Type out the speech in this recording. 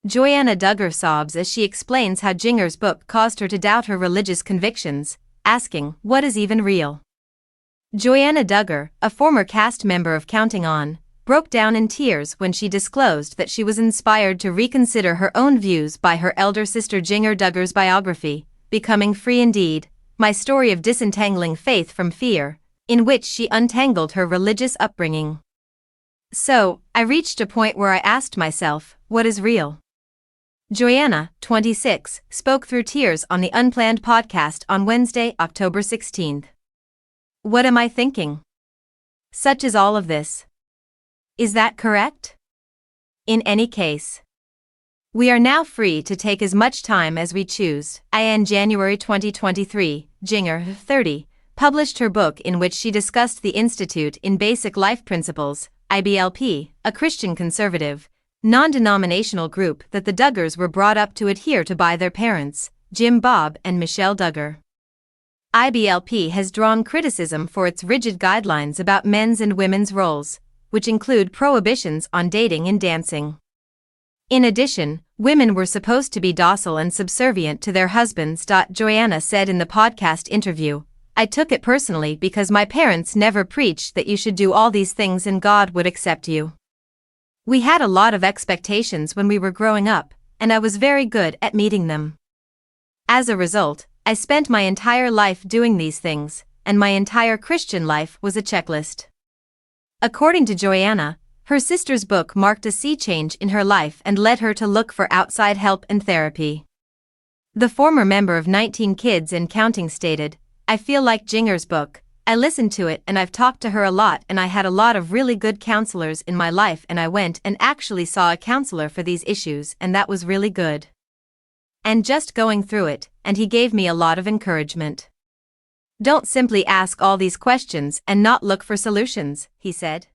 Joy-Anna Duggar sobs as she explains how Jinger's book caused her to doubt her religious convictions, asking, "What is even real?" Joy-Anna Duggar, a former cast member of Counting On, broke down in tears when she disclosed that she was inspired to reconsider her own views by her elder sister Jinger Duggar's biography, Becoming Free Indeed, My Story of Disentangling Faith from Fear, in which she untangled her religious upbringing. "So, I reached a point where I asked myself, what is real?" Joy-Anna, 26, spoke through tears on the Unplanned podcast on Wednesday, October 16. "What am I thinking? Such is all of this. Is that correct? In any case, we are now free to take as much time as we choose." In January 2023, Jinger, 30, published her book in which she discussed the Institute in Basic Life Principles, IBLP, a Christian conservative, non-denominational group that the Duggars were brought up to adhere to by their parents, Jim Bob and Michelle Duggar. IBLP has drawn criticism for its rigid guidelines about men's and women's roles, which include prohibitions on dating and dancing. In addition, women were supposed to be docile and subservient to their husbands. Joy-Anna said in the podcast interview, "I took it personally because my parents never preached that you should do all these things and God would accept you. We had a lot of expectations when we were growing up, and I was very good at meeting them. As a result, I spent my entire life doing these things, and my entire Christian life was a checklist." According to Joy-Anna, her sister's book marked a sea change in her life and led her to look for outside help and therapy. The former member of 19 Kids and Counting stated, "I feel like Jinger's book. I listened to it and I've talked to her a lot and I had a lot of really good counselors in my life and I went and actually saw a counselor for these issues and that was really good. And just going through it, and he gave me a lot of encouragement. Don't simply ask all these questions and not look for solutions," he said.